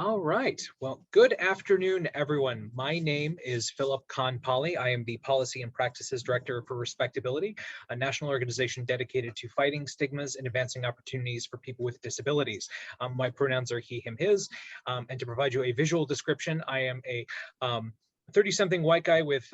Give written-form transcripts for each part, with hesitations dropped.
All right. Well, good afternoon, everyone. My name is Philip Konpali. I am the Policy and Practices Director for Respectability, a national organization dedicated to fighting stigmas and advancing opportunities for people with disabilities. My pronouns are he, him, his. And to provide you a visual description, I am a 30-something white guy with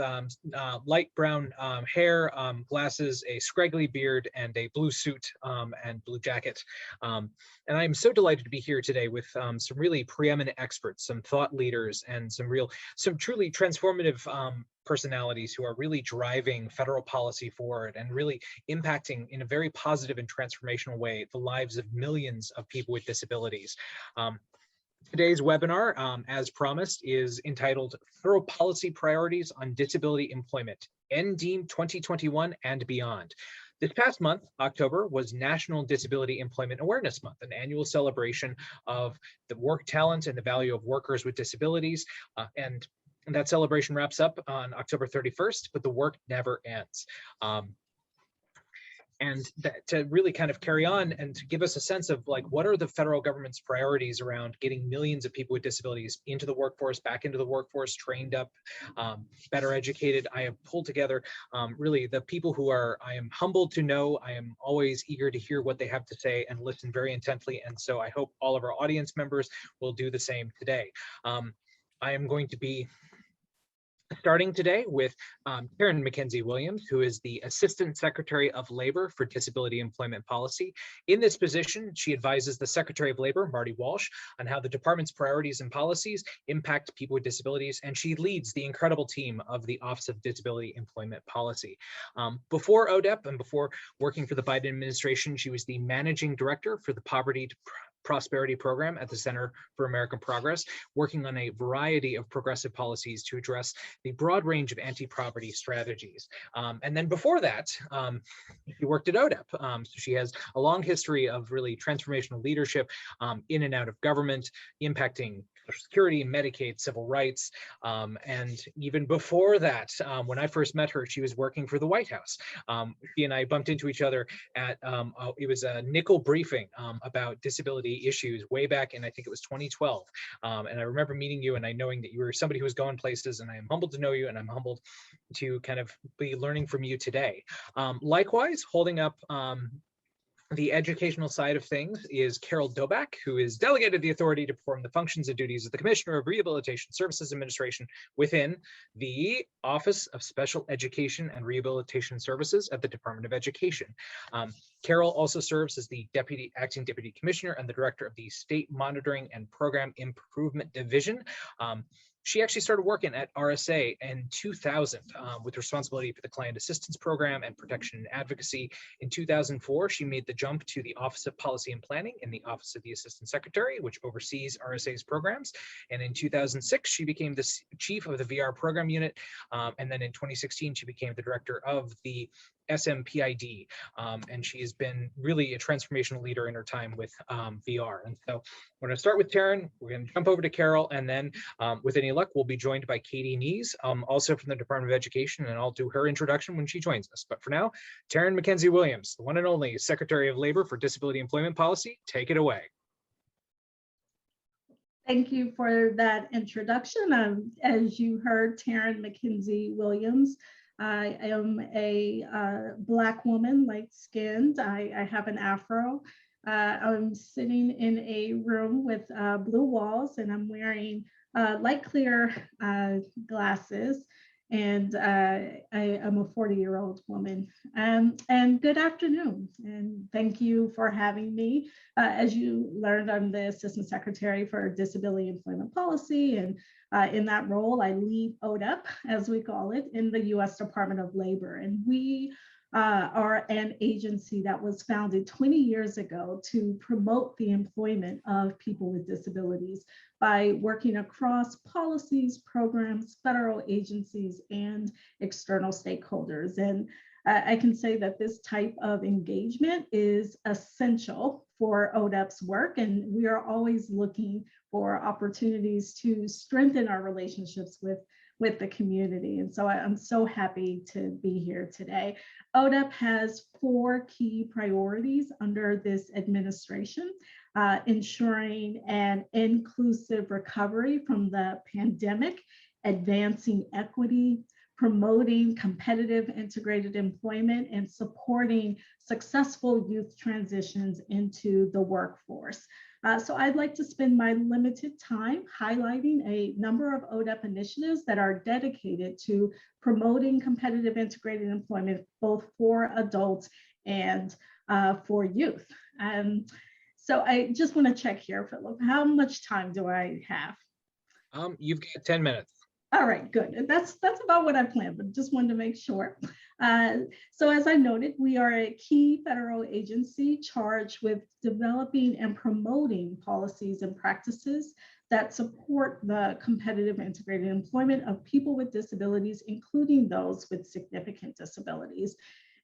light brown hair, glasses, a scraggly beard, and a blue suit and blue jacket. And I'm so delighted to be here today with some really preeminent experts, some thought leaders, and some truly transformative personalities who are really driving federal policy forward and really impacting in a very positive and transformational way the lives of millions of people with disabilities. Today's webinar, as promised, is entitled Federal Policy Priorities on Disability Employment, NDEAM 2021 and Beyond. This past month, October, was National Disability Employment Awareness Month, an annual celebration of the work talent and the value of workers with disabilities. And that celebration wraps up on October 31st, but the work never ends. And to really kind of carry on and to give us a sense of like, what are the federal government's priorities around getting millions of people with disabilities into the workforce, back into the workforce, trained up, better educated. I have pulled together really the people who I am humbled to know. I am always eager to hear what they have to say and listen very intently. And so I hope all of our audience members will do the same today. I am going to be starting today with Karen Mckenzie Williams, who is the Assistant Secretary of Labor for Disability Employment Policy. In this position, she advises the Secretary of Labor, Marty Walsh, on how the department's priorities and policies impact people with disabilities, and she leads the incredible team of the Office of Disability Employment Policy. Before Odap and before working for the Biden administration, she was the Managing Director for the Poverty to Prosperity Program at the Center for American Progress, working on a variety of progressive policies to address the broad range of anti-poverty strategies. And then before that, she worked at Odap. So she has a long history of really transformational leadership in and out of government, impacting Social Security, Medicaid, civil rights. And even before that, when I first met her, she was working for the White House. She and I bumped into each other at, it was a nickel briefing about disability issues way back in, I think it was 2012. And I remember meeting you and I knowing that you were somebody who was going places, and I am humbled to know you, and I'm humbled to kind of be learning from you today. Likewise, holding up the educational side of things is Carol Dobak, who is delegated the authority to perform the functions and duties of the Commissioner of Rehabilitation Services Administration within the Office of Special Education and Rehabilitation Services at the Department of Education. Carol also serves as the Acting Deputy Commissioner and the Director of the State Monitoring and Program Improvement Division. She actually started working at RSA in 2000 with responsibility for the Client Assistance Program and Protection and Advocacy. In 2004, she made the jump to the Office of Policy and Planning in the Office of the Assistant Secretary, which oversees RSA's programs. And in 2006, she became the chief of the VR program unit. And then in 2016, she became the director of the SMPID, and she has been really a transformational leader in her time with VR. And so we're going to start with Taryn, we're going to jump over to Carol, and then with any luck, we'll be joined by Katie Nees, also from the Department of Education, and I'll do her introduction when she joins us. But for now, Taryn Mckenzie Williams, the one and only Secretary of Labor for Disability Employment Policy, take it away. Thank you for that introduction. As you heard, Taryn Mckenzie Williams. I am a Black woman, light-skinned. I have an afro. I'm sitting in a room with blue walls, and I'm wearing light clear glasses. And I am a 40-year-old woman. And good afternoon, and thank you for having me. As you learned, I'm the Assistant Secretary for Disability Employment Policy, and in that role, I lead Odap, as we call it, in the U.S. Department of Labor. And we are an agency that was founded 20 years ago to promote the employment of people with disabilities by working across policies, programs, federal agencies, and external stakeholders. And I can say that this type of engagement is essential for ODAP's work, and we are always looking for opportunities to strengthen our relationships with the community. And so I'm so happy to be here today. ODAP has 4 key priorities under this administration. ensuring an inclusive recovery from the pandemic, advancing equity, promoting competitive integrated employment, and supporting successful youth transitions into the workforce. So I'd like to spend my limited time highlighting a number of ODAP initiatives that are dedicated to promoting competitive integrated employment, both for adults and for youth. So I just want to check here, Philip, how much time do I have? You've got 10 minutes. All right, good. That's about what I planned, but just wanted to make sure. So as I noted, we are a key federal agency charged with developing and promoting policies and practices that support the competitive integrated employment of people with disabilities, including those with significant disabilities.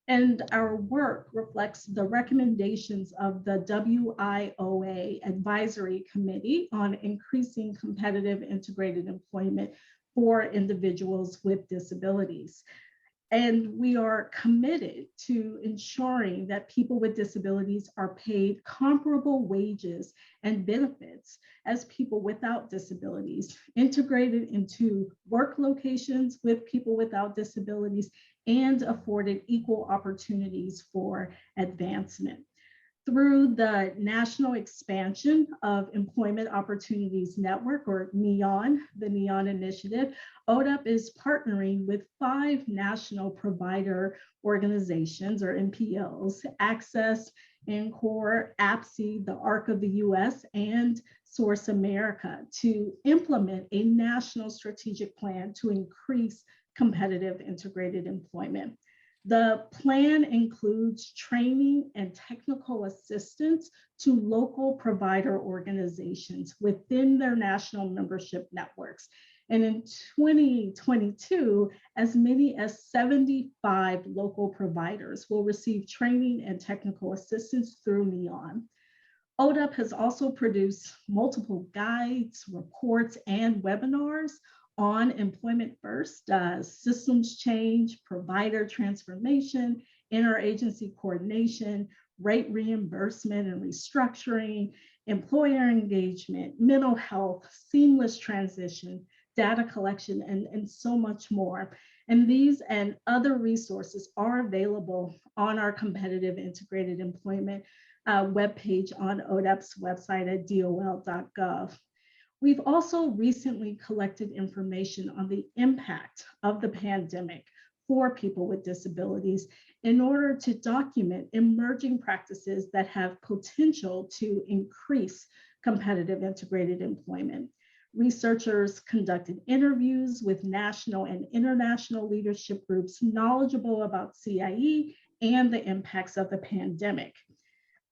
And our work reflects the recommendations of the WIOA Advisory Committee on Increasing Competitive Integrated Employment for Individuals with Disabilities. And we are committed to ensuring that people with disabilities are paid comparable wages and benefits as people without disabilities, integrated into work locations with people without disabilities, and afforded equal opportunities for advancement. Through the national expansion of Employment Opportunities Network, or NEON, the NEON initiative, ODAP is partnering with 5 national provider organizations, or NPOs, Access, NCORE, APSE, the ARC of the US, and Source America, to implement a national strategic plan to increase competitive integrated employment. The plan includes training and technical assistance to local provider organizations within their national membership networks. And in 2022, as many as 75 local providers will receive training and technical assistance through NEON. ODAP has also produced multiple guides, reports, and webinars on employment first, systems change, provider transformation, interagency coordination, rate reimbursement and restructuring, employer engagement, mental health, seamless transition, data collection, and so much more. And these and other resources are available on our competitive integrated employment webpage on ODAP's website at dol.gov. We've also recently collected information on the impact of the pandemic for people with disabilities in order to document emerging practices that have potential to increase competitive integrated employment. Researchers conducted interviews with national and international leadership groups knowledgeable about CIE and the impacts of the pandemic.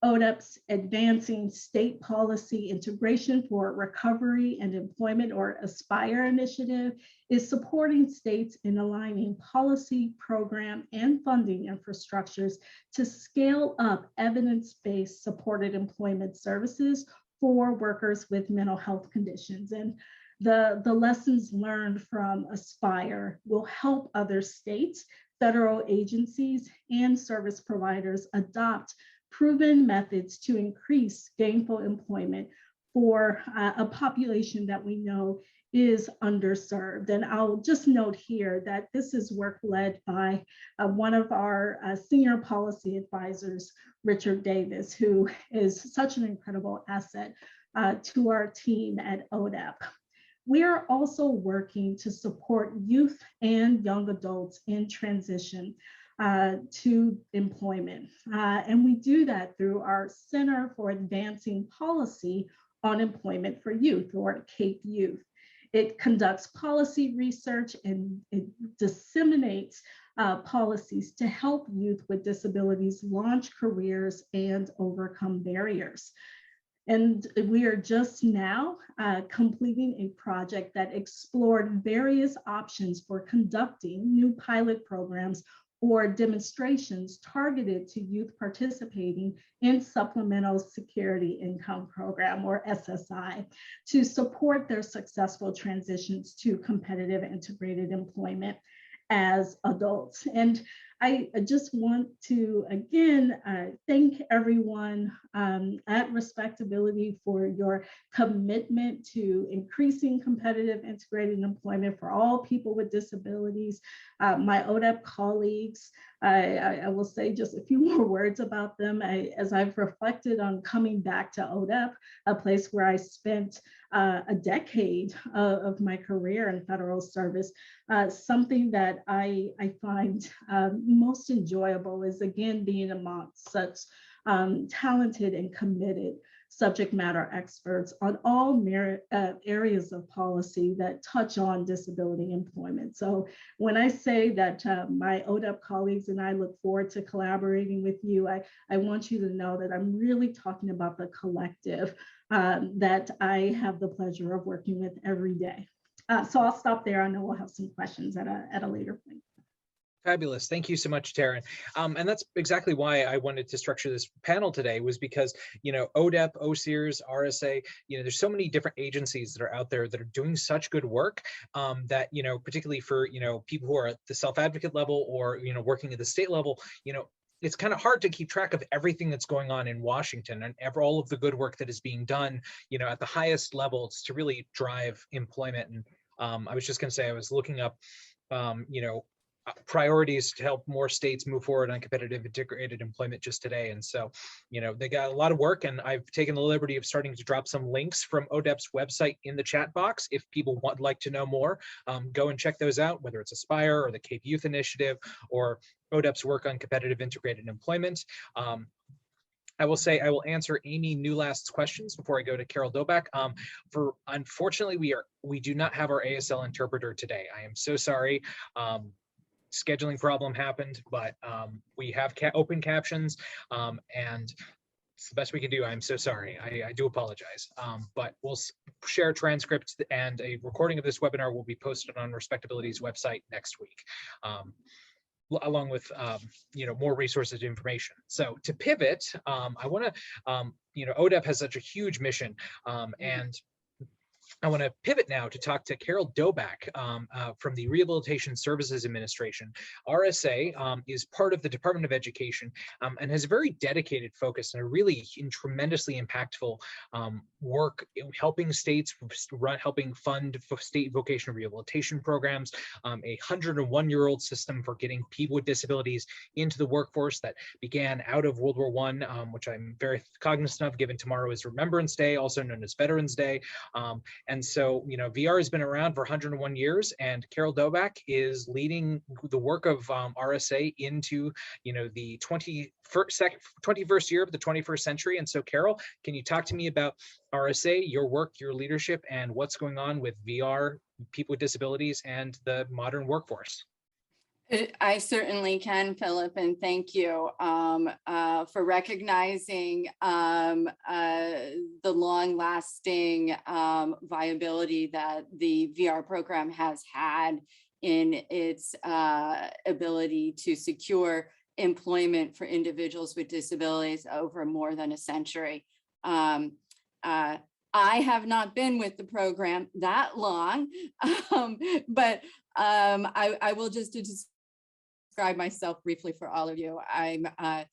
ODAP's Advancing State Policy Integration for Recovery and Employment, or ASPIRE initiative, is supporting states in aligning policy, program, and funding infrastructures to scale up evidence-based supported employment services for workers with mental health conditions. And the lessons learned from ASPIRE will help other states, federal agencies, and service providers adopt proven methods to increase gainful employment for a population that we know is underserved. And I'll just note here that this is work led by one of our senior policy advisors, Richard Davis, who is such an incredible asset to our team at ODAP. We are also working to support youth and young adults in transition to employment. And we do that through our Center for Advancing Policy on Employment for Youth, or CAPE Youth. It conducts policy research and it disseminates policies to help youth with disabilities launch careers and overcome barriers. And we are just now completing a project that explored various options for conducting new pilot programs or demonstrations targeted to youth participating in Supplemental Security Income Program, or SSI, to support their successful transitions to competitive integrated employment as adults. And I just want to, again, thank everyone at Respectability for your commitment to increasing competitive integrated employment for all people with disabilities. My ODAP colleagues, I will say just a few more words about them. As I've reflected on coming back to ODAP, a place where I spent a decade of my career in federal service, something that I find most enjoyable is, again, being amongst such talented and committed subject matter experts on all areas of policy that touch on disability employment. So when I say that my ODAP colleagues and I look forward to collaborating with you, I want you to know that I'm really talking about the collective that I have the pleasure of working with every day. So I'll stop there. I know we'll have some questions at a later point. Fabulous. Thank you so much, Taryn. And that's exactly why I wanted to structure this panel today, was because, ODEP, OSEERS, RSA, there's so many different agencies that are out there that are doing such good work that, particularly for, people who are at the self-advocate level or, working at the state level, it's kind of hard to keep track of everything that's going on in Washington and all of the good work that is being done, at the highest levels to really drive employment. And I was just going to say, I was looking up, priorities to help more states move forward on competitive integrated employment just today. And so, they got a lot of work, and I've taken the liberty of starting to drop some links from ODEP's website in the chat box. If people would like to know more, go and check those out, whether it's Aspire or the Cape Youth Initiative or ODEP's work on competitive integrated employment. I will say I will answer Amy Newlast's questions before I go to Carol Dobak. Unfortunately, we do not have our ASL interpreter today. I am so sorry. Scheduling problem happened, but we have open captions, and it's the best we can do. I'm so sorry. I do apologize. But we'll share transcripts, and a recording of this webinar will be posted on Respectability's website next week, along with more resources and information. So to pivot, I want to, ODEP has such a huge mission, and I want to pivot now to talk to Carol Dobak from the Rehabilitation Services Administration. RSA is part of the Department of Education and has a very dedicated focus and a really tremendously impactful work helping states helping fund state vocational rehabilitation programs, a 101-year-old system for getting people with disabilities into the workforce that began out of World War I, which I'm very cognizant of, given tomorrow is Remembrance Day, also known as Veterans Day. And so, VR has been around for 101 years, and Carol Dobak is leading the work of RSA into, the 21st year of the 21st century. And so, Carol, can you talk to me about RSA, your work, your leadership, and what's going on with VR, people with disabilities, and the modern workforce? I certainly can, Philip, and thank you for recognizing the long-lasting viability that the VR program has had in its ability to secure employment for individuals with disabilities over more than a century. I have not been with the program that long, but I will just describe myself briefly for all of you. I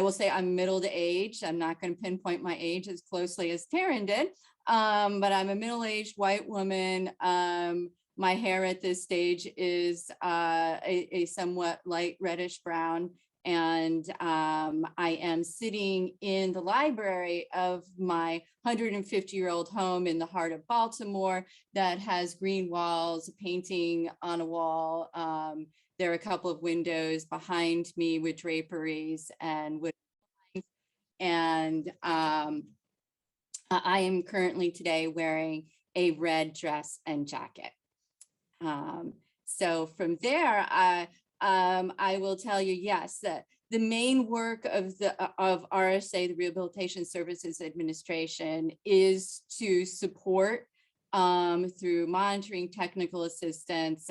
will say I'm middle-aged. I'm not going to pinpoint my age as closely as Taryn did, but I'm a middle-aged white woman. My hair at this stage is a somewhat light reddish brown, and I am sitting in the library of my 150-year-old home in the heart of Baltimore that has green walls, painting on a wall. There are a couple of windows behind me with draperies and wood blinds. And I am currently today wearing a red dress and jacket. So from there, I will tell you, yes, that the main work of RSA, the Rehabilitation Services Administration, is to support through monitoring, technical assistance,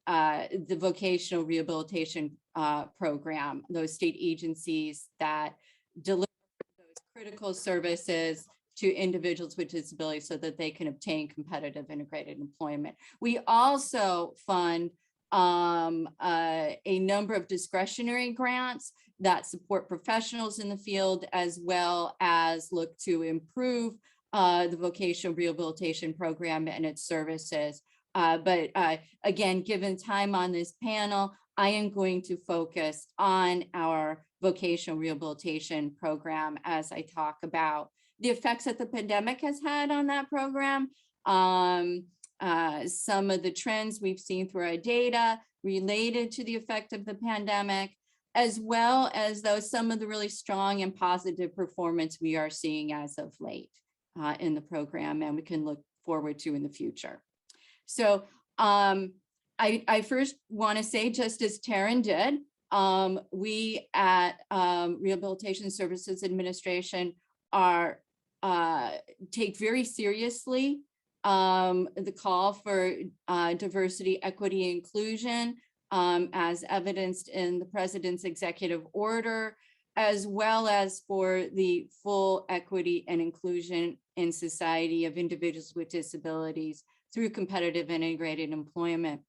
the vocational rehabilitation program, those state agencies that deliver those critical services to individuals with disabilities so that they can obtain competitive integrated employment. We also fund a number of discretionary grants that support professionals in the field, as well as look to improve the vocational rehabilitation program and its services. But again, given time on this panel, I am going to focus on our vocational rehabilitation program as I talk about the effects that the pandemic has had on that program, some of the trends we've seen through our data related to the effect of the pandemic, as well as some of the really strong and positive performance we are seeing as of late in the program, and we can look forward to in the future. So I first want to say, just as Taryn did, we at Rehabilitation Services Administration are take very seriously the call for diversity, equity, inclusion, as evidenced in the President's executive order, as well as for the full equity and inclusion in society of individuals with disabilities through competitive integrated employment.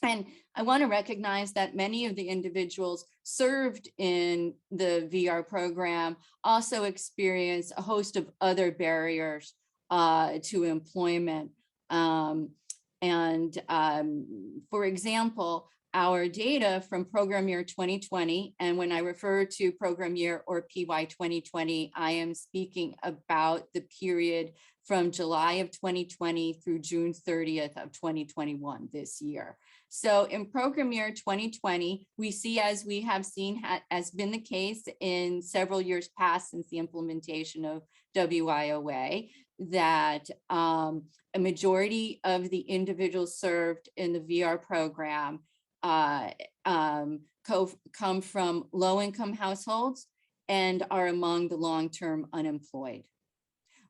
And I want to recognize that many of the individuals served in the VR program also experience a host of other barriers to employment. For example, our data from program year 2020, and when I refer to program year or PY 2020, I am speaking about the period from July of 2020 through June 30th of 2021 this year. So in program year 2020, we see, as we have seen has been the case in several years past since the implementation of WIOA, that a majority of the individuals served in the VR program come from low-income households and are among the long-term unemployed.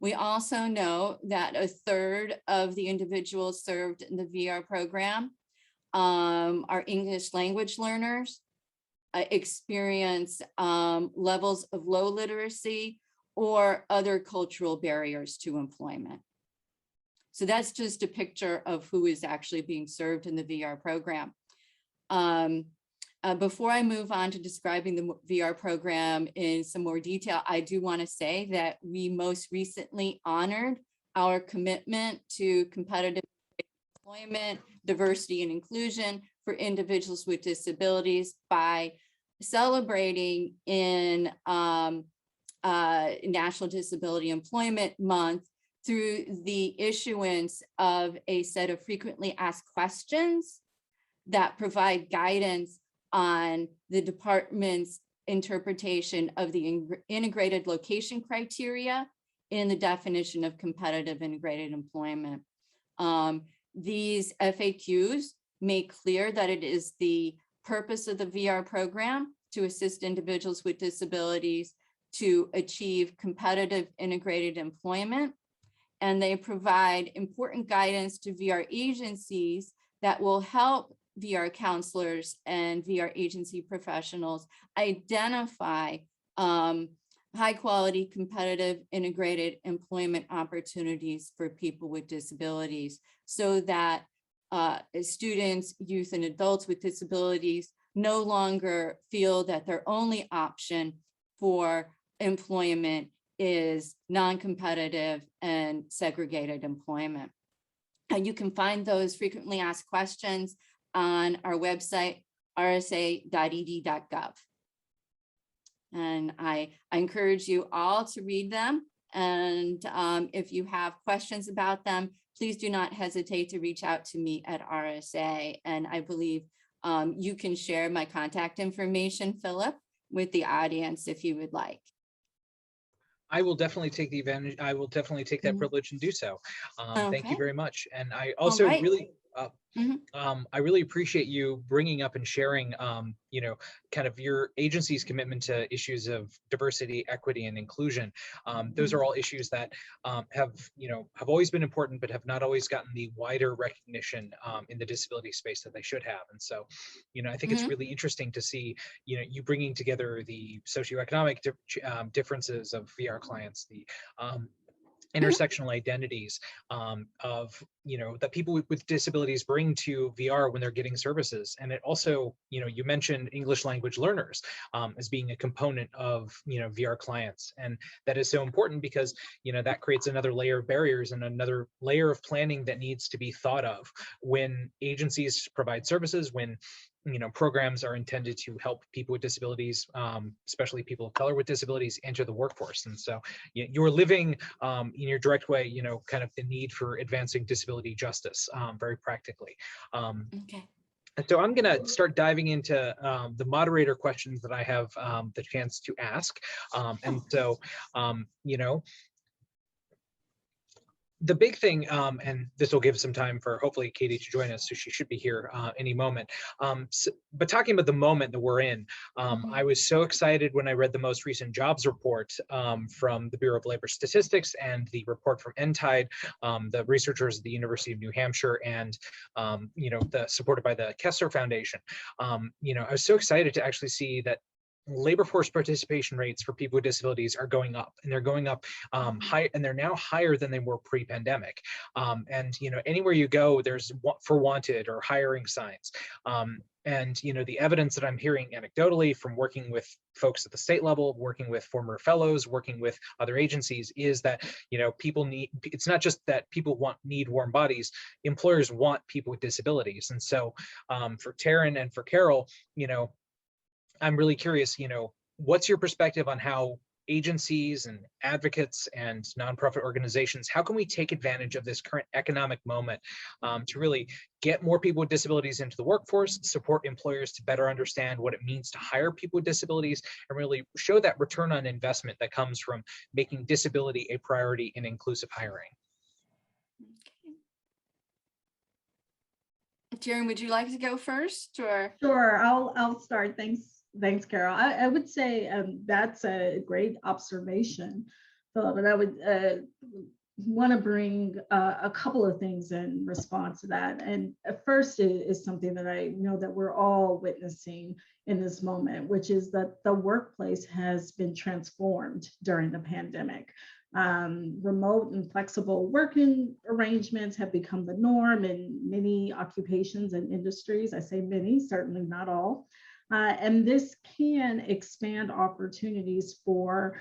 We also know that a third of the individuals served in the VR program are English language learners, experience levels of low literacy or other cultural barriers to employment. So that's just a picture of who is actually being served in the VR program. Before I move on to describing the VR program in some more detail, I do want to say that we most recently honored our commitment to competitive employment, diversity, and inclusion for individuals with disabilities by celebrating in National Disability Employment Month through the issuance of a set of frequently asked questions that provide guidance on the department's interpretation of the integrated location criteria in the definition of competitive integrated employment. These FAQs make clear that it is the purpose of the VR program to assist individuals with disabilities to achieve competitive integrated employment. And they provide important guidance to VR agencies that will help VR counselors and VR agency professionals identify high quality, competitive, integrated employment opportunities for people with disabilities, so that students, youth, and adults with disabilities no longer feel that their only option for employment is non-competitive and segregated employment. And you can find those frequently asked questions on our website, rsa.ed.gov. And I encourage you all to read them. And if you have questions about them, please do not hesitate to reach out to me at RSA. And I believe you can share my contact information, Philip, with the audience if you would like. I will definitely take the advantage. I will definitely take that privilege and do so. Thank you very much. And I also really, I really appreciate you bringing up and sharing, you know, kind of your agency's commitment to issues of diversity, equity, and inclusion. Those are all issues that have always been important, but have not always gotten the wider recognition in the disability space that they should have. And so, you know, I think it's really interesting to see, you know, you bringing together the socioeconomic differences of VR clients, the intersectional identities of, that people with disabilities bring to VR when they're getting services. And it also, you mentioned English language learners as being a component of, VR clients. And that is so important because, that creates another layer of barriers and another layer of planning that needs to be thought of when agencies provide services, when programs are intended to help people with disabilities, especially people of color with disabilities, enter the workforce. And so you're living in your direct way, kind of the need for advancing disability justice very practically. Okay. So I'm going to start diving into the moderator questions that I have the chance to ask. And so, the big thing, and this will give some time for hopefully Katie to join us, so she should be here any moment. But talking about the moment that we're in, I was so excited when I read the most recent jobs report from the Bureau of Labor Statistics and the report from NTIDE, the researchers at the University of New Hampshire, and supported by the Kessler Foundation. I was so excited to actually see that labor force participation rates for people with disabilities are going up, and they're going up high, and they're now higher than they were pre-pandemic. And anywhere you go, there's for wanted or hiring signs. And the evidence that I'm hearing anecdotally from working with folks at the state level, working with former fellows, working with other agencies, is that people need. It's not just that people need warm bodies. Employers want people with disabilities. And so for Taryn and for Carol, I'm really curious, what's your perspective on how agencies and advocates and nonprofit organizations, how can we take advantage of this current economic moment to really get more people with disabilities into the workforce, support employers to better understand what it means to hire people with disabilities, and really show that return on investment that comes from making disability a priority in inclusive hiring? Taryn, would you like to go first, or? Sure, I'll start. Thanks, Carol. I would say that's a great observation, Philip, and I would want to bring a couple of things in response to that. And first is something that I know that we're all witnessing in this moment, which is that the workplace has been transformed during the pandemic. Remote and flexible working arrangements have become the norm in many occupations and industries. I say many, certainly not all. And this can expand opportunities for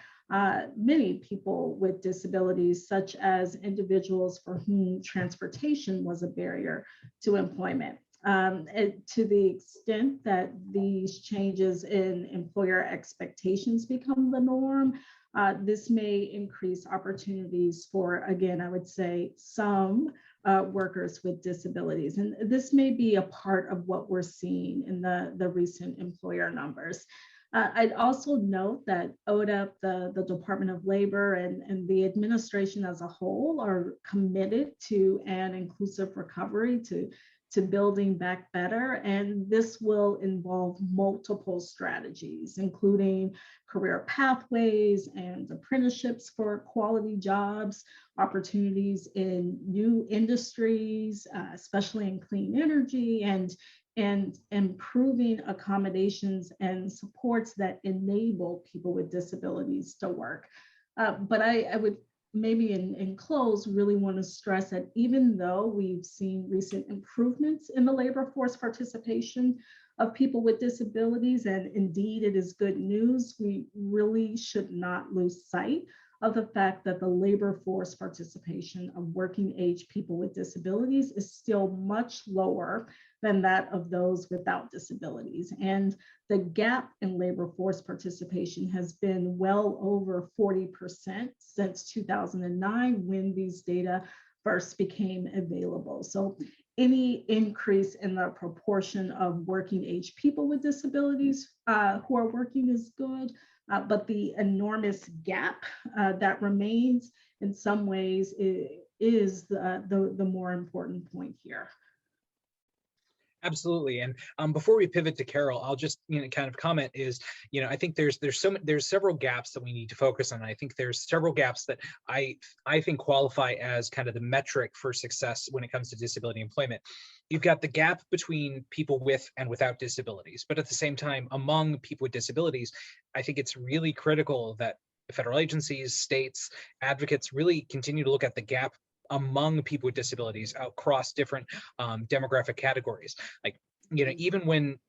many people with disabilities, such as individuals for whom transportation was a barrier to employment. To the extent that these changes in employer expectations become the norm, this may increase opportunities for, again, I would say some workers with disabilities. And this may be a part of what we're seeing in the recent employer numbers. I'd also note that Odap, the Department of Labor, and the administration as a whole are committed to an inclusive recovery, to building back better. And this will involve multiple strategies, including career pathways and apprenticeships for quality jobs, opportunities in new industries, especially in clean energy, and improving accommodations and supports that enable people with disabilities to work. But I would maybe in close really want to stress that even though we've seen recent improvements in the labor force participation of people with disabilities, and indeed it is good news, we really should not lose sight of the fact that the labor force participation of working age people with disabilities is still much lower than that of those without disabilities. And the gap in labor force participation has been well over 40% since 2009, when these data first became available. So any increase in the proportion of working age people with disabilities who are working is good, but the enormous gap that remains in some ways is the more important point here. Absolutely. And before we pivot to Carol, I'll just kind of comment is, I think there's several gaps that we need to focus on. I think there's several gaps that I think qualify as kind of the metric for success when it comes to disability employment. You've got the gap between people with and without disabilities, but at the same time, among people with disabilities, I think it's really critical that federal agencies, states, advocates really continue to look at the gap among people with disabilities across different demographic categories. Like, even when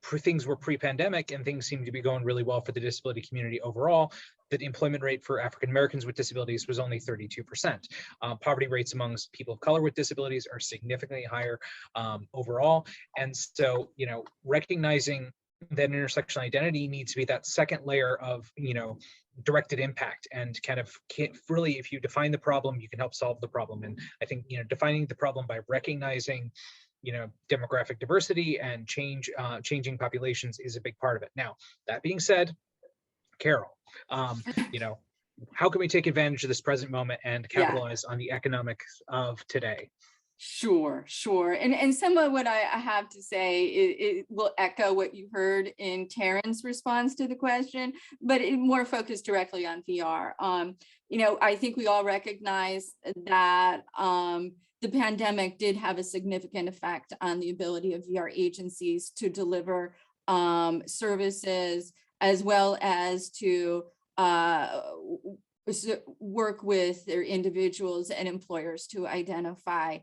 things were pre-pandemic and things seemed to be going really well for the disability community overall, the employment rate for African Americans with disabilities was only 32%. Poverty rates amongst people of color with disabilities are significantly higher overall. And so, recognizing that intersectional identity needs to be that second layer of, directed impact, and kind of really, if you define the problem, you can help solve the problem. And I think, defining the problem by recognizing demographic diversity and changing populations is a big part of it. Now, that being said, Carol, how can we take advantage of this present moment and capitalize on the economics of today? Sure. And some of what I have to say, it will echo what you heard in Taryn's response to the question, but it more focused directly on VR. I think we all recognize that the pandemic did have a significant effect on the ability of VR agencies to deliver services, as well as to work with their individuals and employers to identify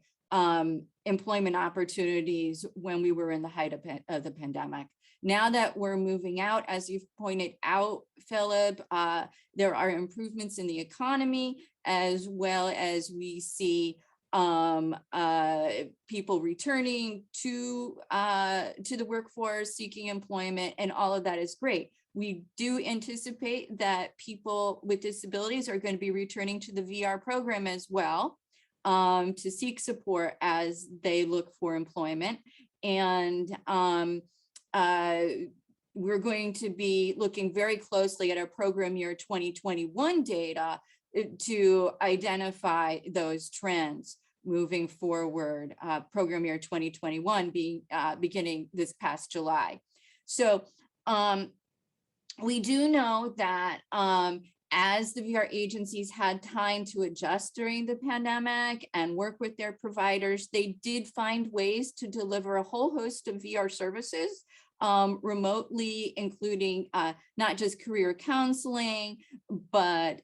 employment opportunities when we were in the height of the pandemic. Now that we're moving out, as you've pointed out, Philip, there are improvements in the economy, as well as we see people returning to the workforce, seeking employment, and all of that is great. We do anticipate that people with disabilities are going to be returning to the VR program as well, to seek support as they look for employment. And we're going to be looking very closely at our program year 2021 data to identify those trends moving forward, program year 2021 being beginning this past July. So we do know that as the VR agencies had time to adjust during the pandemic and work with their providers, they did find ways to deliver a whole host of VR services remotely, including not just career counseling, but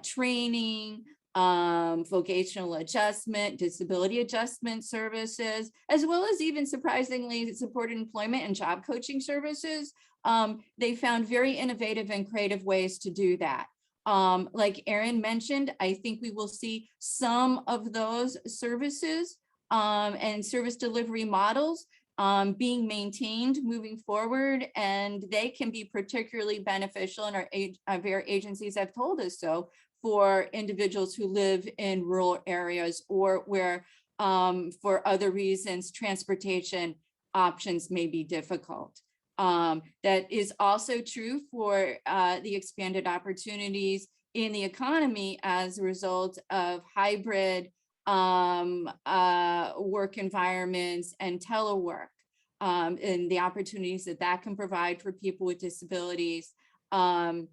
training, vocational adjustment, disability adjustment services, as well as even surprisingly supported employment and job coaching services. They found very innovative and creative ways to do that. Like Erin mentioned, I think we will see some of those services and service delivery models being maintained moving forward, and they can be particularly beneficial, and our agencies have told us so, for individuals who live in rural areas or where for other reasons transportation options may be difficult. That is also true for the expanded opportunities in the economy as a result of hybrid work environments and telework, and the opportunities that can provide for people with disabilities, and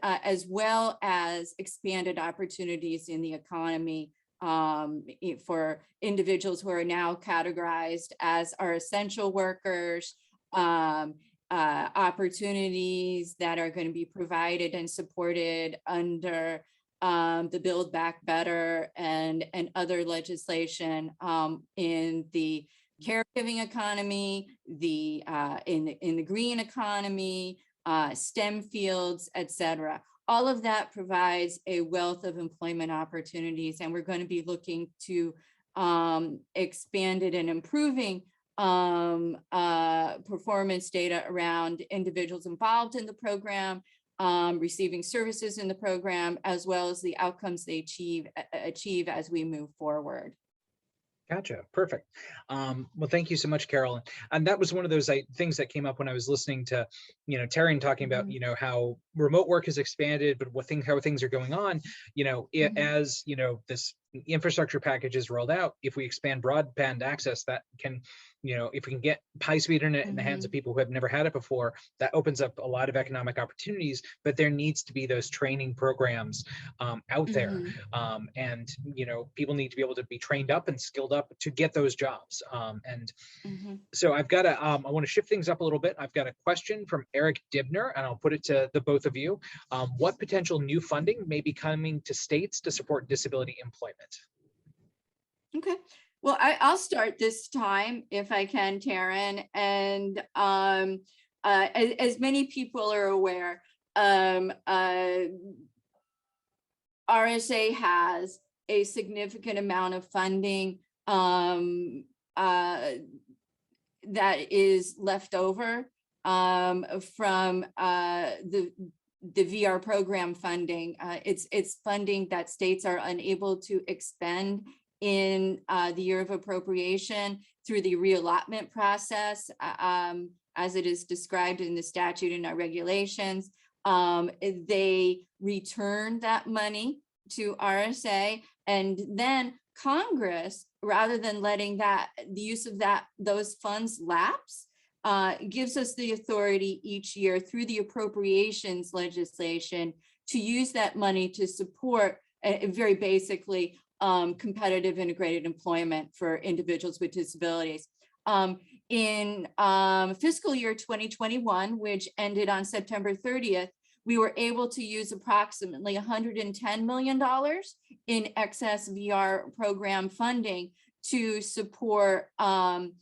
as well as expanded opportunities in the economy for individuals who are now categorized as our essential workers, opportunities that are going to be provided and supported under the Build Back Better and other legislation in the caregiving economy, in the green economy, STEM fields, etc. All of that provides a wealth of employment opportunities, and we're going to be looking to expand it and improving performance data around individuals involved in the program, receiving services in the program, as well as the outcomes they achieve as we move forward. Gotcha. Perfect. Well, thank you so much, Carol. And that was one of those things that came up when I was listening to, Taryn talking about, how remote work has expanded, but how things are going on, as, this infrastructure package is rolled out, if we expand broadband access, that can, if we can get high-speed internet in the hands of people who have never had it before, that opens up a lot of economic opportunities. But there needs to be those training programs out there, and people need to be able to be trained up and skilled up to get those jobs. So I've got I want to shift things up a little bit. I've got a question from Eric Dibner, and I'll put it to the both of you. What potential new funding may be coming to states to support disability employment? Okay, well, I'll start this time if I can, Taryn. And as many people are aware, RSA has a significant amount of funding that is left over from the VR program funding. It's funding that states are unable to expend in the year of appropriation through the reallotment process, as it is described in the statute and our regulations. They return that money to RSA, and then Congress, rather than letting the use of those funds lapse, gives us the authority each year through the appropriations legislation to use that money to support, very basically, competitive integrated employment for individuals with disabilities. In fiscal year 2021, which ended on September 30th, we were able to use approximately $110 million in excess VR program funding to support 8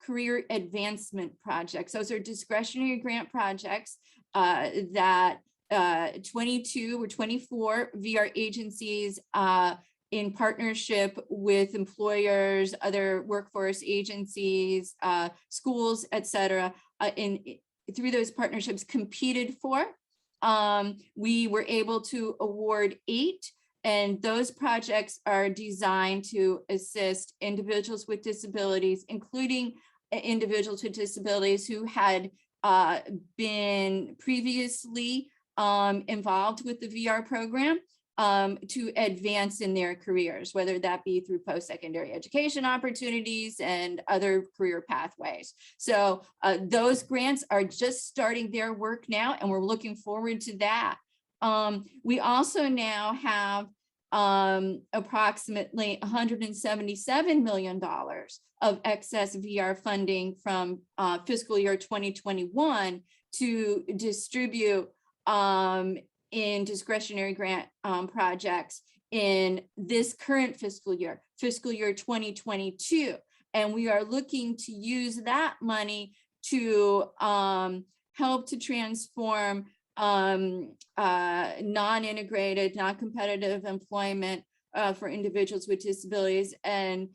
career advancement projects. Those are discretionary grant projects that 22 or 24 VR agencies in partnership with employers, other workforce agencies, schools, et cetera, through those partnerships competed for. We were able to award 8, and those projects are designed to assist individuals with disabilities, including individuals with disabilities who had been previously involved with the VR program, to advance in their careers, whether that be through post-secondary education opportunities and other career pathways. So those grants are just starting their work now, and we're looking forward to that. We also now have approximately $177 million of excess VR funding from fiscal year 2021 to distribute in discretionary grant projects in this current fiscal year 2022. And we are looking to use that money to help to transform non-integrated, non-competitive employment for individuals with disabilities, and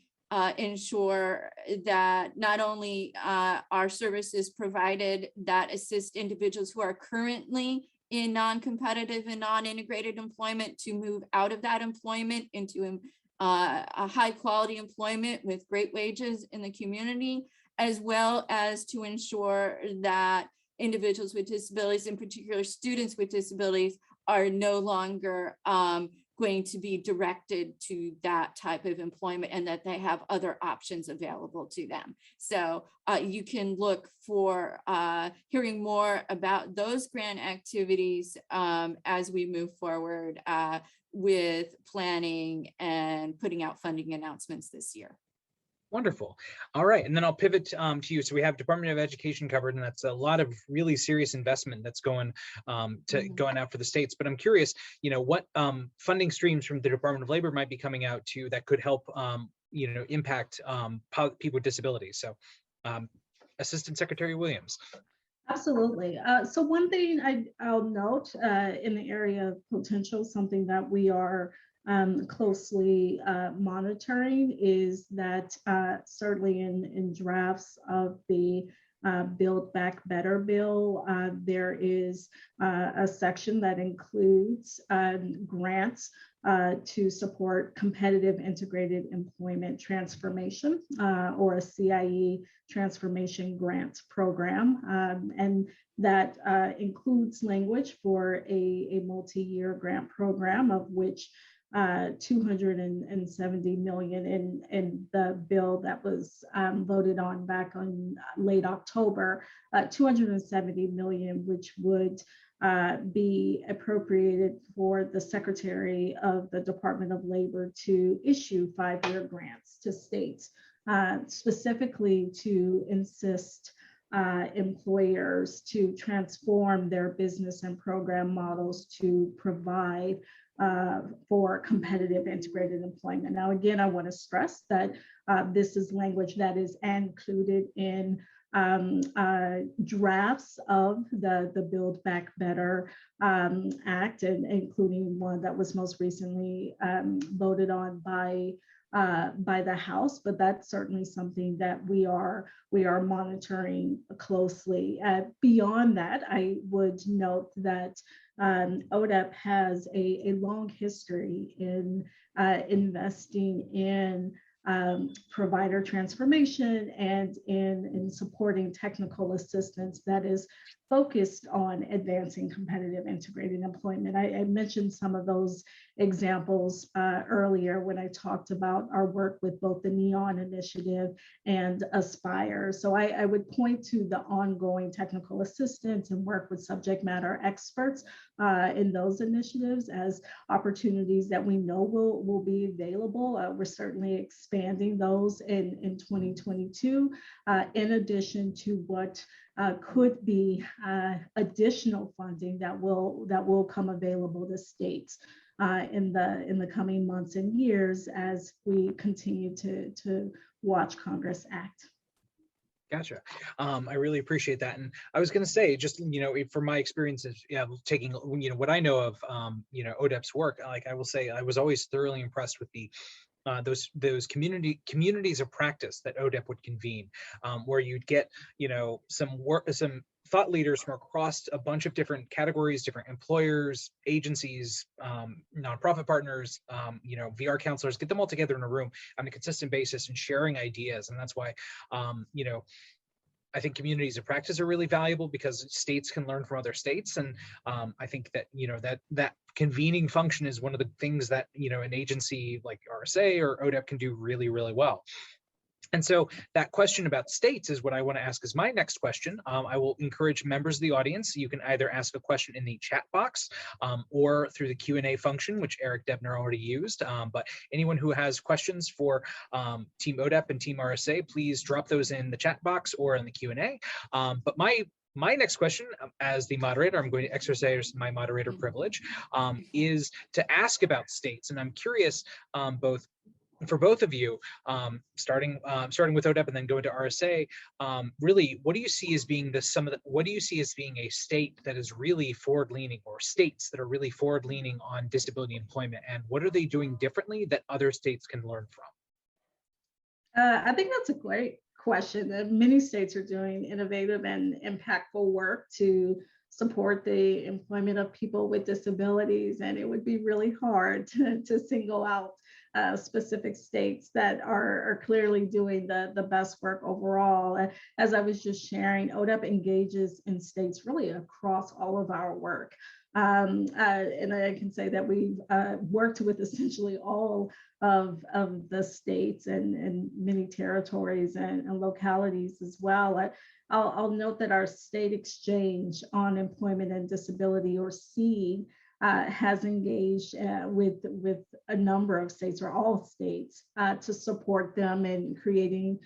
ensure that not only are services provided that assist individuals who are currently in non-competitive and non-integrated employment to move out of that employment into a high quality employment with great wages in the community, as well as to ensure that individuals with disabilities, in particular students with disabilities, are no longer going to be directed to that type of employment, and that they have other options available to them. So you can look for hearing more about those grant activities as we move forward with planning and putting out funding announcements this year. Wonderful. All right, and then I'll pivot to you. So we have Department of Education covered, and that's a lot of really serious investment that's going going out for the states. But I'm curious, what funding streams from the Department of Labor might be coming out to that could help, impact people with disabilities. So, Assistant Secretary Williams. Absolutely. So one thing I'll note in the area of potential, something that we are closely monitoring, is that certainly in drafts of the Build Back Better bill, there is a section that includes grants to support competitive integrated employment transformation, or a CIE transformation grants program. And that includes language for a multi-year grant program, of which 270 million in the bill that was voted on back on late October, 270 million, which would be appropriated for the Secretary of the Department of Labor to issue 5-year grants to states, specifically to assist employers to transform their business and program models to provide for competitive integrated employment. Now, again, I want to stress that this is language that is included in drafts of the Build Back Better Act, and including one that was most recently voted on by the House, but that's certainly something that we are monitoring closely. Beyond that, I would note that Odap has a long history in investing in provider transformation and in supporting technical assistance that is focused on advancing competitive integrated employment. I mentioned some of those examples earlier when I talked about our work with both the NEAM initiative and Aspire. So I would point to the ongoing technical assistance and work with subject matter experts in those initiatives as opportunities that we know will be available. We're certainly expanding those in 2022, in addition to what could be additional funding that will come available to states in the coming months and years as we continue to watch Congress act. Gotcha. I really appreciate that. And I was going to say, just, from my experiences, taking, what I know of, ODEP's work, like I will say, I was always thoroughly impressed with the those communities of practice that ODEP would convene, where you'd get, some thought leaders from across a bunch of different categories, different employers, agencies, nonprofit partners, VR counselors, get them all together in a room on a consistent basis and sharing ideas. And that's why, I think communities of practice are really valuable because states can learn from other states. And I think that, that convening function is one of the things that, an agency like RSA or ODEP can do really, really well. And so that question about states is what I want to ask as my next question. I will encourage members of the audience. You can either ask a question in the chat box or through the Q&A function, which Eric Debner already used. But anyone who has questions for Team ODEP and Team RSA, please drop those in the chat box or in the Q&A. But my next question, as the moderator, I'm going to exercise my moderator privilege, is to ask about states. And I'm curious, for both of you, starting with ODEP and then going to RSA, really, what do you see as being what do you see as being a state that is really forward-leaning, or states that are really forward-leaning on disability employment, and what are they doing differently that other states can learn from? I think that's a great question. Many states are doing innovative and impactful work to support the employment of people with disabilities, and it would be really hard to single out specific states that are clearly doing the best work overall. As I was just sharing, ODEP engages in states really across all of our work. And I can say that we've worked with essentially all of the states and many territories and localities as well. I'll note that our state exchange on employment and disability, or SEED, has engaged with a number of states, or all states, to support them in creating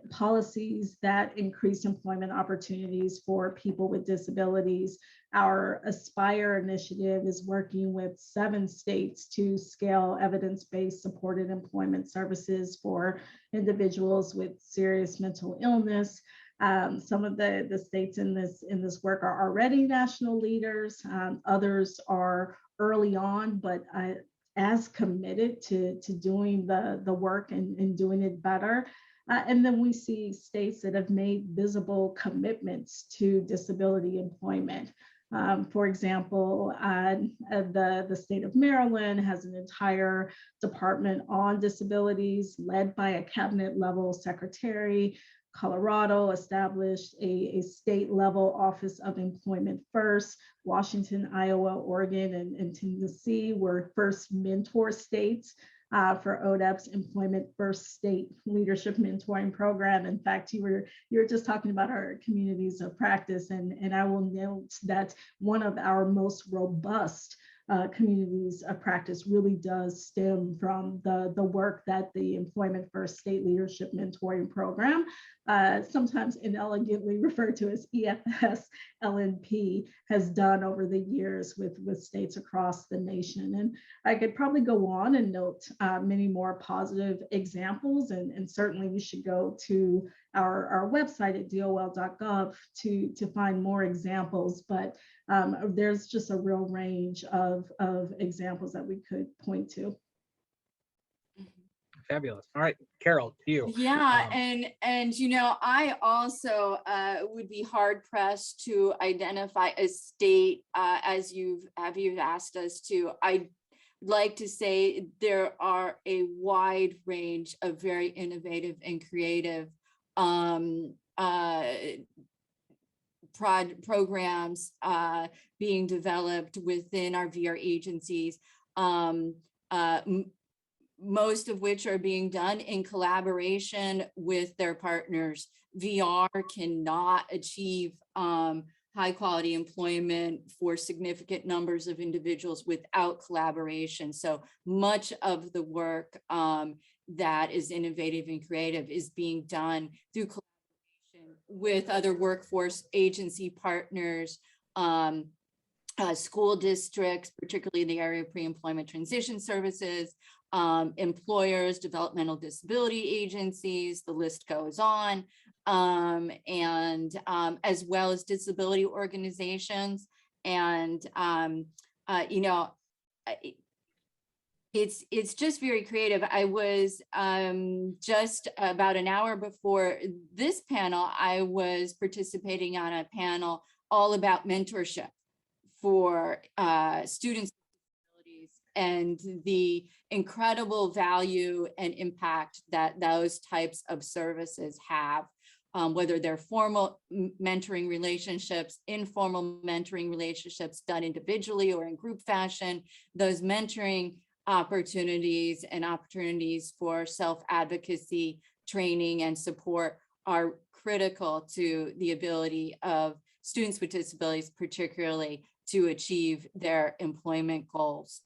policies that increase employment opportunities for people with disabilities. Our Aspire initiative is working with 7 states to scale evidence-based supported employment services for individuals with serious mental illness. Some of the states in this work are already national leaders. Others are early on, but as committed to doing the work and doing it better. And then we see states that have made visible commitments to disability employment. For example, the state of Maryland has an entire department on disabilities led by a cabinet level secretary Colorado established a state level Office of Employment First. Washington, Iowa, Oregon, and Tennessee were first mentor states for ODAP's Employment First State Leadership Mentoring Program. In fact, you were just talking about our communities of practice, and I will note that one of our most robust communities of practice really does stem from the work that the Employment First State Leadership Mentoring Program, sometimes inelegantly referred to as EFS LNP, has done over the years with states across the nation. And I could probably go on and note many more positive examples, and certainly you should go to our website at dol.gov to find more examples, but there's just a real range of examples that we could point to. Fabulous. All right, Carol, to you. Yeah, and you know, I also would be hard pressed to identify a state as you've asked us to. I'd like to say there are a wide range of very innovative and creative programs being developed within our VR agencies, most of which are being done in collaboration with their partners. VR cannot achieve high quality employment for significant numbers of individuals without collaboration. So much of the work that is innovative and creative is being done through collaboration with other workforce agency partners, school districts, particularly in the area of pre-employment transition services, employers, developmental disability agencies, the list goes on, and as well as disability organizations. And, you know, it's just very creative. I was just about an hour before this panel, I was participating on a panel all about mentorship for students with disabilities and the incredible value and impact that those types of services have, whether they're formal mentoring relationships, informal mentoring relationships done individually or in group fashion. Those mentoring opportunities and opportunities for self-advocacy, training, and support are critical to the ability of students with disabilities, particularly, to achieve their employment goals.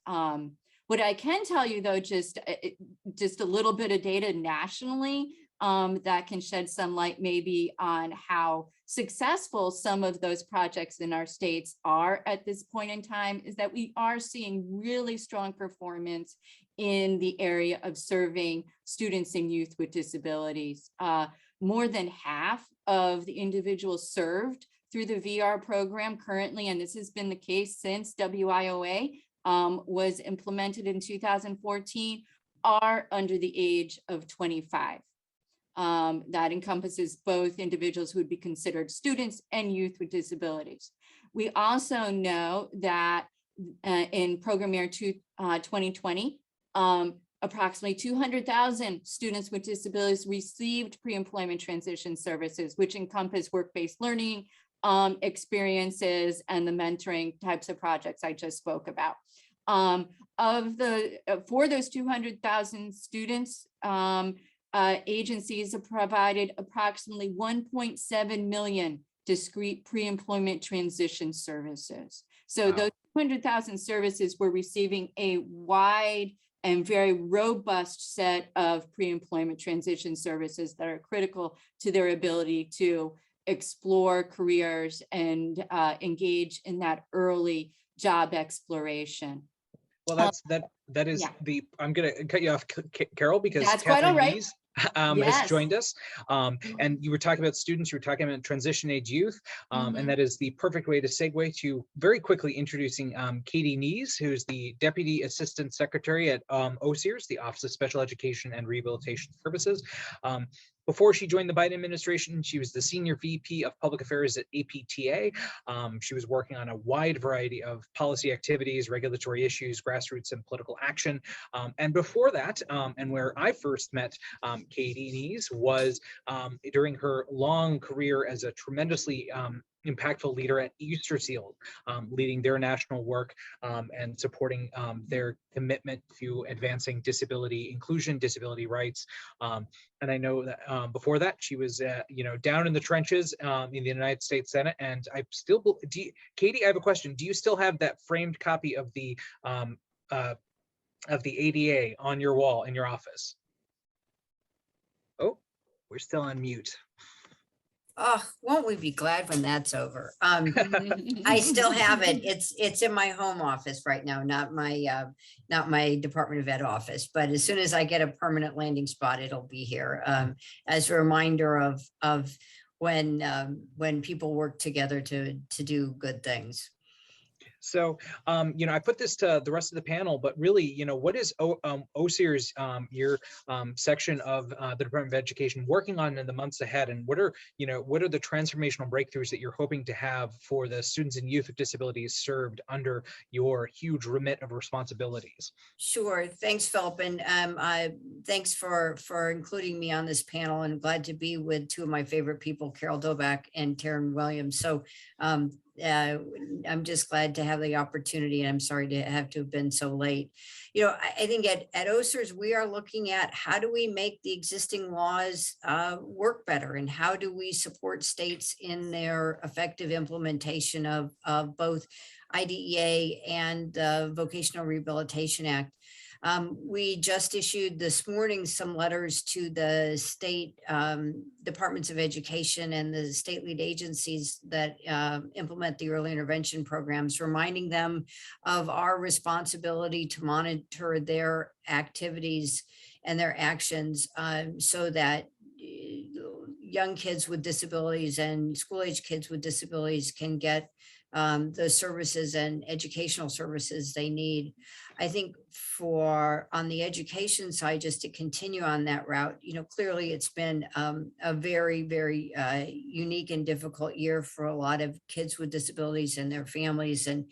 What I can tell you, though, just a little bit of data nationally that can shed some light maybe on how successful some of those projects in our states are at this point in time, is that we are seeing really strong performance in the area of serving students and youth with disabilities. More than half of the individuals served through the VR program currently, and this has been the case since WIOA was implemented in 2014, are under the age of 25. That encompasses both individuals who would be considered students and youth with disabilities. We also know that in program year 2020, approximately 200,000 students with disabilities received pre-employment transition services, which encompass work-based learning experiences and the mentoring types of projects I just spoke about. For those 200,000 students, agencies have provided approximately 1.7 million discrete pre-employment transition services. So wow. Those 200,000 services were receiving a wide and very robust set of pre-employment transition services that are critical to their ability to explore careers and engage in that early job exploration. Well, that is yeah. I'm going to cut you off, Carol, because that's quite all right. Yes. Has joined us, and you were talking about students, you were talking about transition age youth, and that is the perfect way to segue to very quickly introducing Katie Nees, who's the Deputy Assistant Secretary at OSEERS, the Office of Special Education and Rehabilitation Services. Before she joined the Biden administration, she was the Senior VP of Public Affairs at APTA. She was working on a wide variety of policy activities, regulatory issues, grassroots and political action. And before that, and where I first met Katie Nees was during her long career as a tremendously impactful leader at Easter Seal, leading their national work and supporting their commitment to advancing disability inclusion, disability rights. And I know that before that, she was, down in the trenches in the United States Senate. And I still, Katie, I have a question. Do you still have that framed copy of the ADA on your wall in your office? Oh, we're still on mute. Oh, won't we be glad when that's over? I still have it. It's in my home office right now, not my Department of Ed office. But as soon as I get a permanent landing spot, it'll be here as a reminder of when people work together to do good things. So, I put this to the rest of the panel, but really, what is OSEER's, your section of the Department of Education working on in the months ahead? And what are the transformational breakthroughs that you're hoping to have for the students and youth with disabilities served under your huge remit of responsibilities? Sure. Thanks, Philip. And thanks for including me on this panel, and glad to be with two of my favorite people, Carol Dobak and Taryn Williams. So I'm just glad to have the opportunity, and I'm sorry to have been so late. I think at OSEERS, we are looking at how do we make the existing laws work better, and how do we support states in their effective implementation of both IDEA and the Vocational Rehabilitation Act. We just issued this morning some letters to the state departments of education and the state lead agencies that implement the early intervention programs, reminding them of our responsibility to monitor their activities and their actions so that young kids with disabilities and school-age kids with disabilities can get the services and educational services they need. I think on the education side, just to continue on that route, clearly it's been a very, very unique and difficult year for a lot of kids with disabilities and their families. And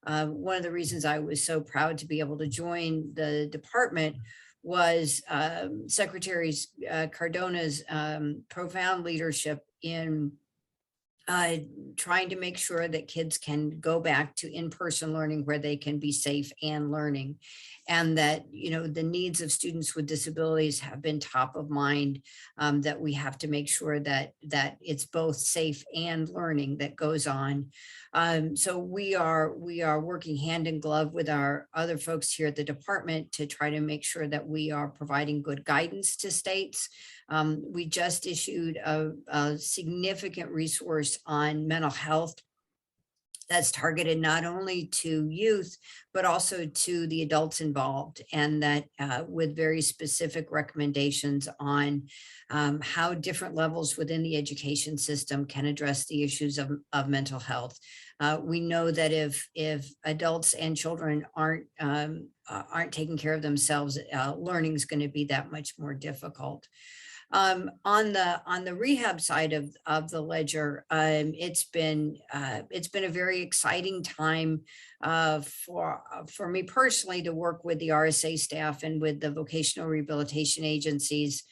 one of the reasons I was so proud to be able to join the department was Secretary Cardona's profound leadership in trying to make sure that kids can go back to in-person learning where they can be safe and learning, and that the needs of students with disabilities have been top of mind, that we have to make sure that it's both safe and learning that goes on. So we are working hand in glove with our other folks here at the department to try to make sure that we are providing good guidance to states. We just issued a significant resource on mental health that's targeted not only to youth, but also to the adults involved, and that with very specific recommendations on how different levels within the education system can address the issues of mental health. We know that if adults and children aren't taking care of themselves, learning is going to be that much more difficult. On the rehab side of the ledger, it's been a very exciting time for me personally to work with the RSA staff and with the vocational rehabilitation agencies.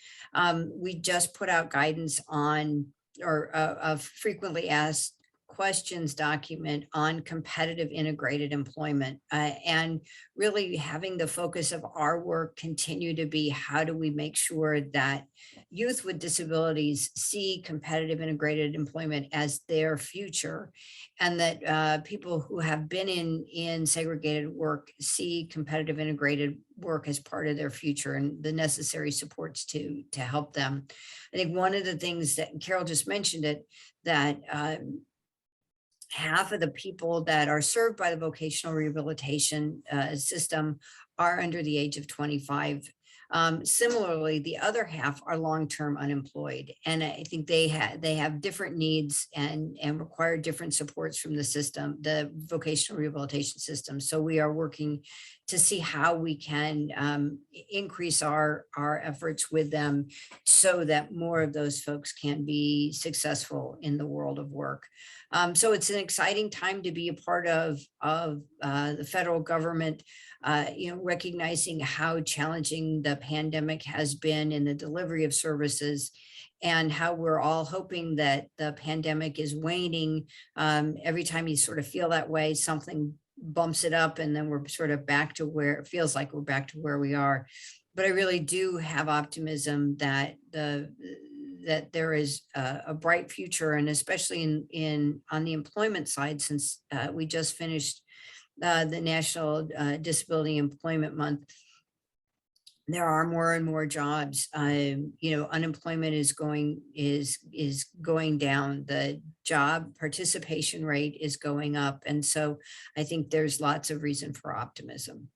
We just put out guidance on a frequently asked questions document on competitive integrated employment, and really having the focus of our work continue to be how do we make sure that youth with disabilities see competitive integrated employment as their future, and that people who have been in segregated work see competitive integrated work as part of their future and the necessary supports to help them. I think one of the things that Carol just mentioned it, that half of the people that are served by the vocational rehabilitation system are under the age of 25. Similarly, the other half are long-term unemployed, and I think they have different needs and require different supports from the system, the vocational rehabilitation system. So we are working to see how we can increase our efforts with them so that more of those folks can be successful in the world of work. So it's an exciting time to be a part of the federal government, recognizing how challenging the pandemic has been in the delivery of services, and how we're all hoping that the pandemic is waning. Every time you sort of feel that way, something bumps it up, and then we're sort of back to where it feels like we're back to where we are. But I really do have optimism that there is a bright future, and especially on the employment side, since we just finished the National Disability Employment Month. There are more and more jobs. Unemployment is going down. The job participation rate is going up, and so I think there's lots of reason for optimism.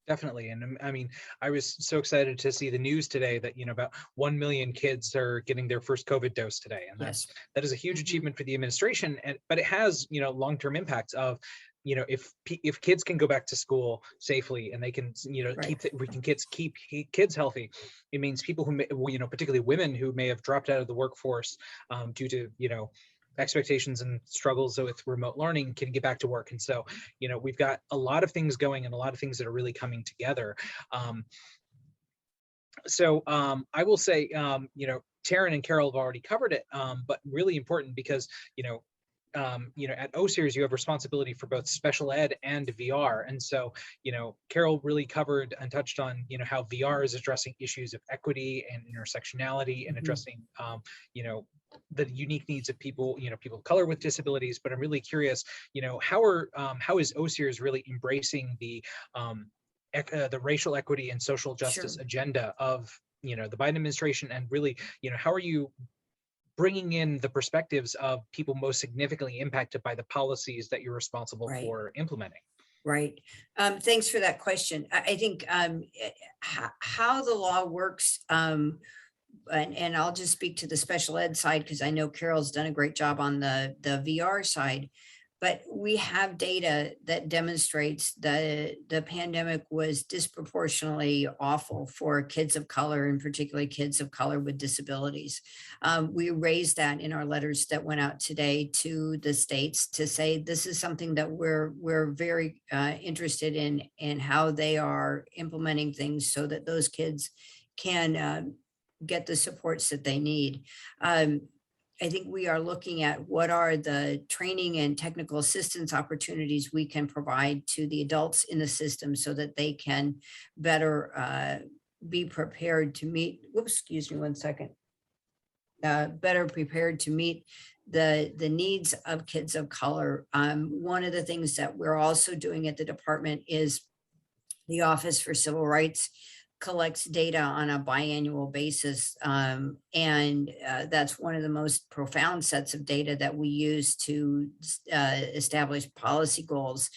Definitely. And I mean, I was so excited to see the news today that, about 1 million kids are getting their first COVID dose today. And that is a huge achievement for the administration. But it has, long-term impacts of, if kids can go back to school safely and they can, keep kids healthy, it means people who, particularly women who may have dropped out of the workforce due to, expectations and struggles with remote learning can get back to work. And so, we've got a lot of things going and a lot of things that are really coming together. I will say, Taryn and Carol have already covered it, but really important because, at OSERS, you have responsibility for both special ed and VR. And so, Carol really covered and touched on, how VR is addressing issues of equity and intersectionality and addressing, the unique needs of people, people of color with disabilities. But I'm really curious, how is OSERS really embracing the racial equity and social justice agenda of, the Biden administration, and really, how are you bringing in the perspectives of people most significantly impacted by the policies that you're responsible for implementing? Right. Thanks for that question. I think how the law works, and I'll just speak to the special ed side because I know Carol's done a great job on the VR side, but we have data that demonstrates that the pandemic was disproportionately awful for kids of color, and particularly kids of color with disabilities. We raised that in our letters that went out today to the states to say this is something that we're very interested in how they are implementing things so that those kids can get the supports that they need. I think we are looking at what are the training and technical assistance opportunities we can provide to the adults in the system so that they can better be prepared to meet, better prepared to meet the needs of kids of color. One of the things that we're also doing at the department is the Office for Civil Rights collects data on a biannual basis. And that's one of the most profound sets of data that we use to establish policy goals,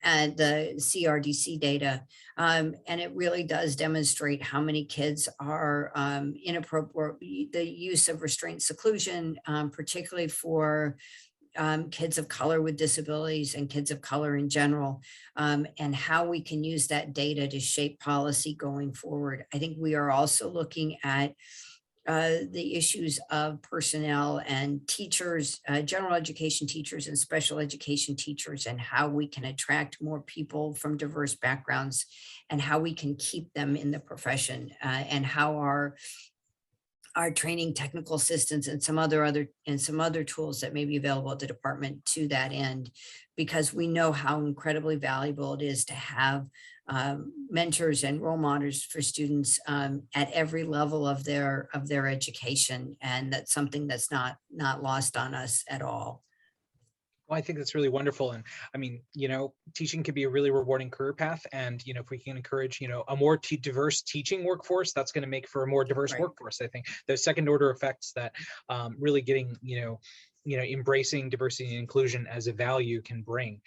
and the CRDC data. And it really does demonstrate how many kids are inappropriate, the use of restraint seclusion, particularly for kids of color with disabilities and kids of color in general, and how we can use that data to shape policy going forward. I think we are also looking at the issues of personnel and teachers, general education teachers and special education teachers, and how we can attract more people from diverse backgrounds and how we can keep them in the profession, and how our training technical assistants and some other tools that may be available at the department to that end, because we know how incredibly valuable it is to have mentors and role models for students at every level of their education, and that's something that's not lost on us at all. Well, I think that's really wonderful. And I mean, teaching can be a really rewarding career path. And, if we can encourage, a more diverse teaching workforce, that's going to make for a more diverse workforce. I think those second order effects that really getting, embracing diversity and inclusion as a value can bring.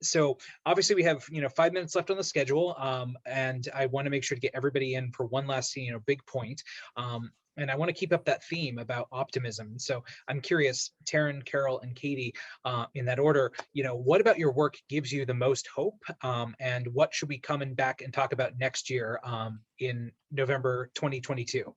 So obviously we have, 5 minutes left on the schedule. And I want to make sure to get everybody in for one last, big point. And I want to keep up that theme about optimism. So I'm curious, Taryn, Carol, and Katie, in that order, what about your work gives you the most hope? And what should we come back and talk about next year in November 2022?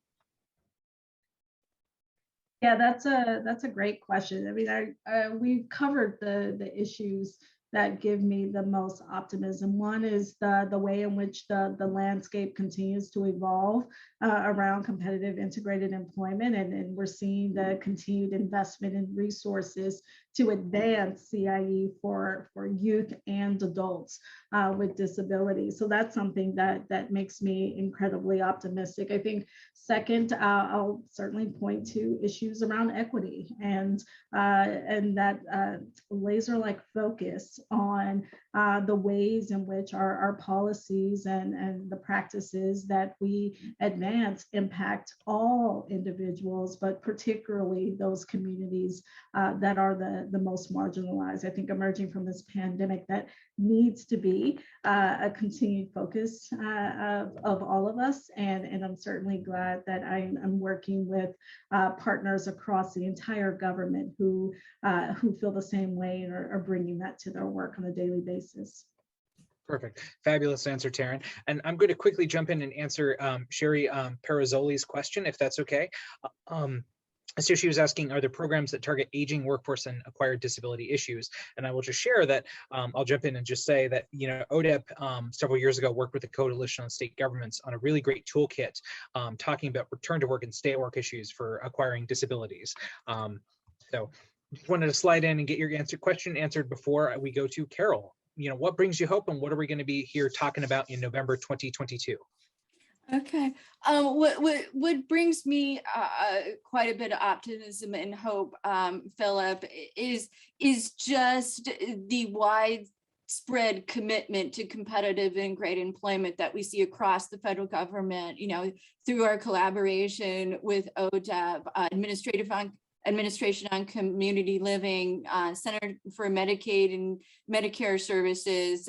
Yeah, that's a great question. I mean, we've covered the issues that give me the most optimism. One is the way in which the landscape continues to evolve around competitive integrated employment, and we're seeing the continued investment in resources to advance CIE for youth and adults with disabilities. So that's something that makes me incredibly optimistic. I think second, I'll certainly point to issues around equity and that laser-like focus on the ways in which our policies and the practices that we advance impact all individuals, but particularly those communities that are the most marginalized. I think emerging from this pandemic, that needs to be a continued focus of all of us. And I'm certainly glad that I'm working with partners across the entire government who feel the same way and are bringing that to their work on a daily basis. Perfect. Fabulous answer, Taryn. And I'm going to quickly jump in and answer Sherry Parazzoli's question, if that's okay. So she was asking, are there programs that target aging workforce and acquired disability issues? And I will just share that I'll jump in and just say that, ODAP several years ago worked with the Coalition on State Governments on a really great toolkit talking about return to work and stay at work issues for acquiring disabilities. So just wanted to slide in and get your question answered before we go to Carol. What brings you hope and what are we going to be here talking about in November 2022? Okay. What brings me quite a bit of optimism and hope, Philip, is just the widespread commitment to competitive and great employment that we see across the federal government, through our collaboration with Odap, Administration on Community Living, Center for Medicaid and Medicare Services.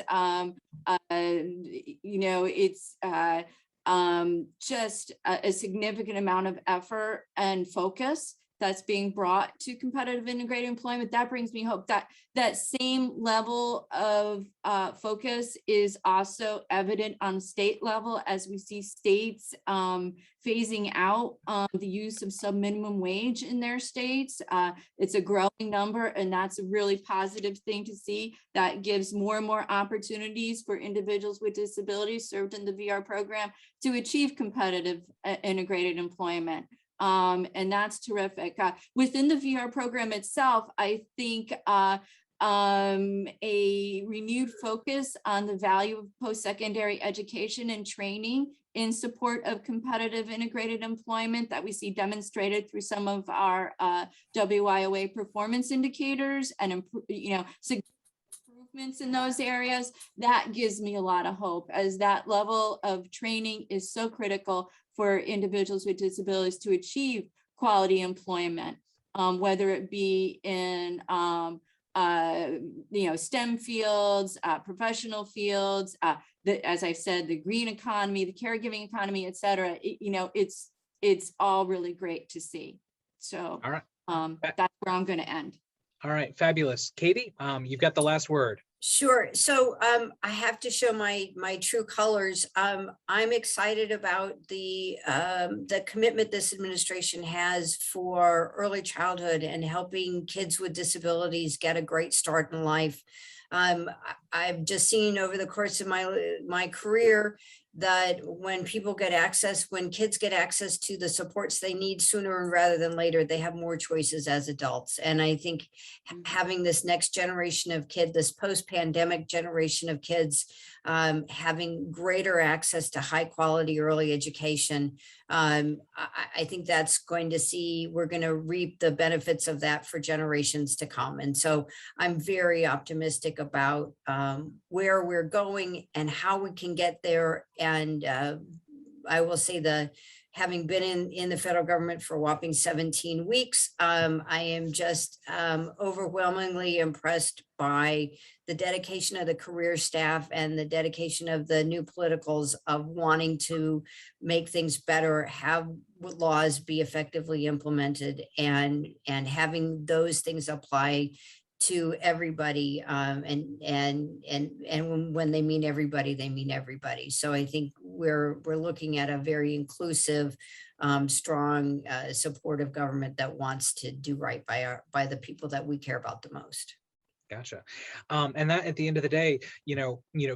It's just a significant amount of effort and focus that's being brought to competitive integrated employment. That brings me hope that that same level of focus is also evident on state level as we see states phasing out the use of sub-minimum wage in their states. It's a growing number, and that's a really positive thing to see. That gives more and more opportunities for individuals with disabilities served in the VR program to achieve competitive integrated employment. And that's terrific. Within the VR program itself, I think a renewed focus on the value of post-secondary education and training in support of competitive integrated employment that we see demonstrated through some of our WIOA performance indicators and improvements in those areas. That gives me a lot of hope, as that level of training is so critical for individuals with disabilities to achieve quality employment, whether it be in STEM fields, professional fields, as I've said, the green economy, the caregiving economy, et cetera. It's all really great to see. So all right. That's where I'm going to end. All right, fabulous. Katie, you've got the last word. Sure. So I have to show my true colors. I'm excited about the commitment this administration has for early childhood and helping kids with disabilities get a great start in life. I've just seen over the course of my career that when kids get access to the supports they need sooner rather than later, they have more choices as adults. And I think having this next generation of kids, this post-pandemic generation of kids, having greater access to high quality early education, I think that's we're going to reap the benefits of that for generations to come. And so I'm very optimistic about where we're going and how we can get there. And I will say having been in the federal government for a whopping 17 weeks, I am just overwhelmingly impressed by the dedication of the career staff and the dedication of the new politicals of wanting to make things better, have laws be effectively implemented, and having those things apply to everybody, and when they mean everybody, they mean everybody. So I think we're looking at a very inclusive, strong, supportive government that wants to do right by the people that we care about the most. Gotcha. And that, at the end of the day,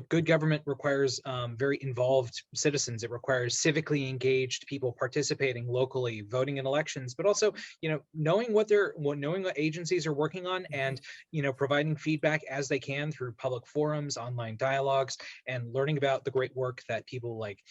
good government requires very involved citizens. It requires civically engaged people participating locally, voting in elections, but also, knowing what agencies are working on, and, providing feedback as they can through public forums, online dialogues, and learning about the great work that people like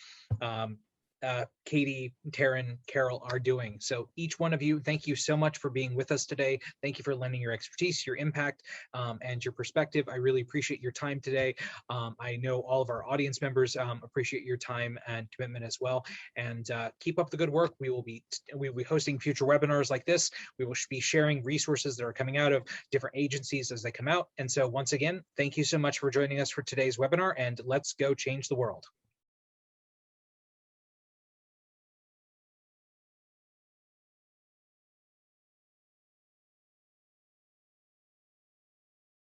Katie, Taryn, Carol are doing. So each one of you, thank you so much for being with us today. Thank you for lending your expertise, your impact, and your perspective. I really appreciate your time today. I know all of our audience members appreciate your time and commitment as well. And keep up the good work. We will be hosting future webinars like this. We will be sharing resources that are coming out of different agencies as they come out. And so once again, thank you so much for joining us for today's webinar, and let's go change the world.